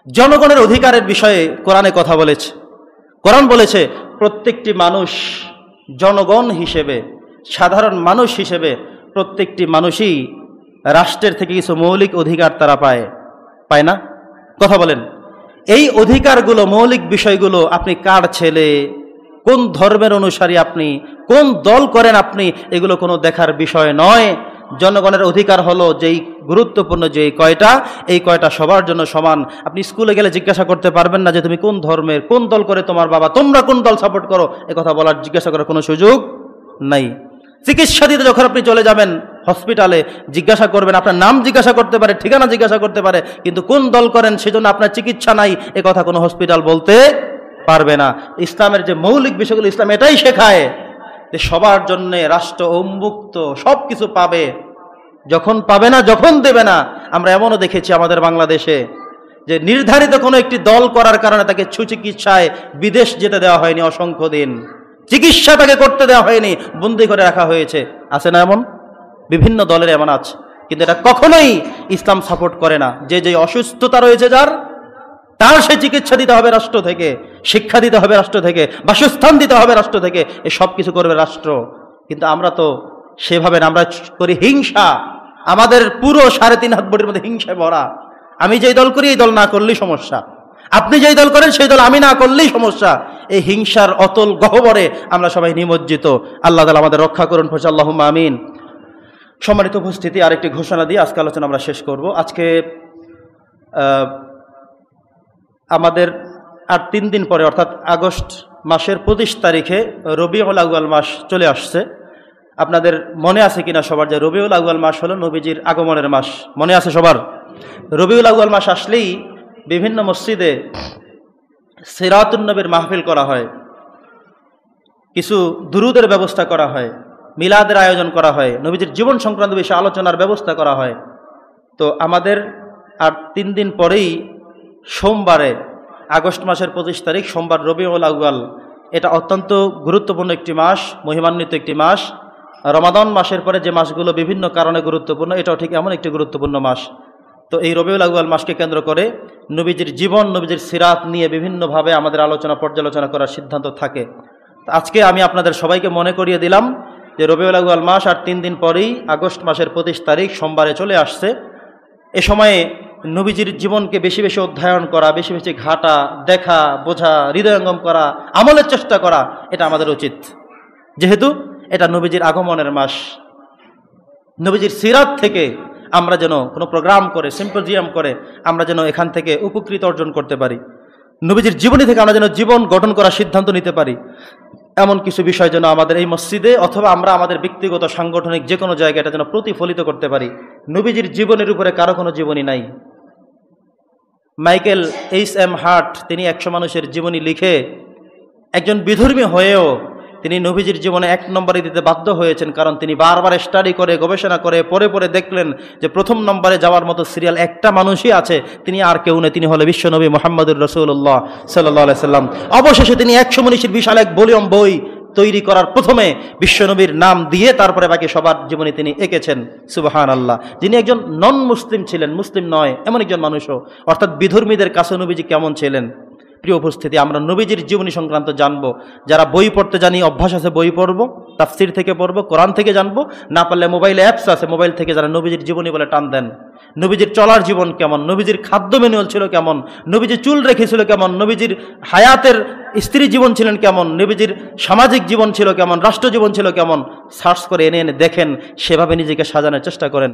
জনগণের অধিকারের বিষয়ে কোরআনে কথা বলেছে। কোরআন বলেছে প্রত্যেকটি মানুষ জনগণ হিসেবে, সাধারণ মানুষ হিসেবে প্রত্যেকটি মানুষই রাষ্ট্রের থেকে কিছু মৌলিক অধিকার তারা পায় না? কথা বলেন, এই অধিকারগুলো, মৌলিক বিষয়গুলো আপনি কার ছেলে, কোন ধর্মের অনুসারী আপনি, কোন দল করেন আপনি, এগুলো কোনো দেখার বিষয় নয়। জনগণের অধিকার হলো যেই গুরুত্বপূর্ণ যেই কয়টা, এই কয়টা সবার জন্য সমান। আপনি স্কুলে গেলে জিজ্ঞাসা করতে পারবেন না যে তুমি কোন ধর্মের, কোন দল করে তোমার বাবা, তোমরা কোন দল সাপোর্ট করো, এ কথা বলার, জিজ্ঞাসা করার কোনো সুযোগ নাই। চিকিৎসা দিতে যখন আপনি চলে যাবেন হসপিটালে, জিজ্ঞাসা করবেন, আপনার নাম জিজ্ঞাসা করতে পারে, ঠিকানা জিজ্ঞাসা করতে পারে, কিন্তু কোন দল করেন সেজন্য আপনার চিকিৎসা নাই, এ কথা কোনো হসপিটাল বলতে পারবে না। ইসলামের যে মৌলিক বিষয়গুলো, ইসলাম এটাই শেখায় যে সবার জন্য রাষ্ট্র উন্মুক্ত, সব কিছু পাবে। যখন পাবে না, যখন দেবে না। আমরা এমনও দেখেছি আমাদের বাংলাদেশে যে নির্ধারিত কোনো একটি দল করার কারণে তাকে সুচিকিৎসায় বিদেশ যেতে দেওয়া হয়নি, অসংখ্য দিন চিকিৎসা তাকে করতে দেওয়া হয়নি, বন্দি করে রাখা হয়েছে। আছে না এমন? বিভিন্ন দলের এমন আছে, কিন্তু এটা কখনোই ইসলাম সাপোর্ট করে না। যে অসুস্থতা রয়েছে যার, তার সে চিকিৎসা দিতে হবে রাষ্ট্র থেকে, শিক্ষা দিতে হবে রাষ্ট্র থেকে, বাসস্থান দিতে হবে রাষ্ট্র থেকে, এ সব কিছু করবে রাষ্ট্র। কিন্তু আমরা তো সেভাবে না, আমরা করি হিংসা। আমাদের পুরো 3.5 হাত বডির মধ্যে হিংসায় ভরা। আমি যেই দল করি এই দল না করলেই সমস্যা, আপনি যেই দল করেন সেই দল আমি না করলেই সমস্যা। এই হিংসার অতল গহ্বরে আমরা সবাই নিমজ্জিত। আল্লাহ তাআলা আমাদের রক্ষা করুন, আল্লাহুম্মা আমিন। সম্মানিত উপস্থিতি, আরেকটি ঘোষণা দিয়ে আজকে আলোচনা আমরা শেষ করব। আজকে আমাদের আর 3 দিন পরে, অর্থাৎ আগস্ট মাসের 25 তারিখে রবিউল আউয়াল মাস চলে আসছে। আপনাদের মনে আছে কিনা সবার যে রবিউল আউয়াল মাস হলো নবীজির আগমনের মাস? মনে আছে সবার? রবিউল আউয়াল মাস আসলেই বিভিন্ন মসজিদে সিরাতুন নবীর মাহফিল করা হয়, কিছু দুরুদের ব্যবস্থা করা হয়, মিলাদের আয়োজন করা হয়, নবীজির জীবন সংক্রান্ত বিষয়ে আলোচনার ব্যবস্থা করা হয়। তো আমাদের আর 3 দিন পরেই সোমবারে, আগস্ট মাসের 25 তারিখ সোমবার রবিউল আউয়াল। এটা অত্যন্ত গুরুত্বপূর্ণ একটি মাস, মহিমান্বিত একটি মাস। রমাদান মাসের পরে যে মাসগুলো বিভিন্ন কারণে গুরুত্বপূর্ণ, এটাও ঠিক এমন একটি গুরুত্বপূর্ণ মাস। তো এই রবিউল আউয়াল মাসকে কেন্দ্র করে নবীজির জীবন, নবীজির সিরাত নিয়ে বিভিন্নভাবে আমাদের আলোচনা, পর্যালোচনা করার সিদ্ধান্ত থাকে। আজকে আমি আপনাদের সবাইকে মনে করিয়ে দিলাম যে রবিউল আউয়াল মাস আর 3 দিন পরেই আগস্ট মাসের 25 তারিখ সোমবারে চলে আসছে। এ সময়ে নবীজির জীবনকে বেশি বেশি অধ্যয়ন করা, বেশি বেশি ঘাটা, দেখা, বোঝা, হৃদয়ঙ্গম করা, আমলের চেষ্টা করা, এটা আমাদের উচিত। যেহেতু এটা নবীজির আগমনের মাস, নবীজির সিরাত থেকে আমরা যেন কোনো প্রোগ্রাম করে, সিম্পোজিয়াম করে আমরা যেন এখান থেকে উপকৃত অর্জন করতে পারি, নবীজির জীবনী থেকে আমরা যেন জীবন গঠন করার সিদ্ধান্ত নিতে পারি, এমন কিছু বিষয় যেন আমাদের এই মসজিদে অথবা আমরা আমাদের ব্যক্তিগত সাংগঠনিক যে কোনো জায়গায় এটা যেন প্রতিফলিত করতে পারি। নবীজির জীবনের উপরে কারো কোনো জীবনী নাই। Michael H.M. হার্ট তিনি 100 মানুষের জীবনী লিখে একজন বিধর্মী হয়েও তিনি নবীজির জীবনে 1 নম্বরে দিতে বাধ্য হয়েছেন, কারণ তিনি বারবার স্টাডি করে, গবেষণা করে, পরে দেখলেন যে প্রথম নম্বরে যাওয়ার মতো সিরিয়াল একটা মানুষই আছে, তিনি আর কেউ নেই, তিনি হলো বিশ্বনবী মুহাম্মদুর রাসূলুল্লাহ সাল্লাল্লাহু আলাইহি সাল্লাম। অবশেষে তিনি 100 মনীষীর বিশাল এক ভলিউম বই তৈরি করার প্রথমে বিশ্বনবীর নাম দিয়ে তারপরে বাকি সবার জীবনী তিনি এঁকেছেন। সুবহানাল্লাহ। যিনি একজন নন মুসলিম ছিলেন, মুসলিম নয় এমন একজন মানুষও, অর্থাৎ বিধর্মীদের কাছে নবীজি কেমন ছিলেন। প্রিয় উপস্থিতি, আমরা নবীজির জীবনী সংক্রান্ত জানবো। যারা বই পড়তে জানি, অভ্যাস আছে বই পড়বো, তাফসির থেকে পড়বো, কোরআন থেকে জানবো, না পারলে মোবাইলে অ্যাপস আছে, মোবাইল থেকে যারা নবীজির জীবনী বলে টান দেন, নবীজির চলার জীবন কেমন, নবীজির খাদ্য ম্যানুয়াল ছিল কেমন, নবীজির চুল রেখেছিল কেমন, নবীজির হায়াতের স্ত্রী জীবন ছিলেন কেমন, নবীজির সামাজিক জীবন ছিল কেমন, রাষ্ট্র জীবন ছিল কেমন, সার্চ করে এনে দেখেন, সেভাবে নিজেকে সাজানোর চেষ্টা করেন।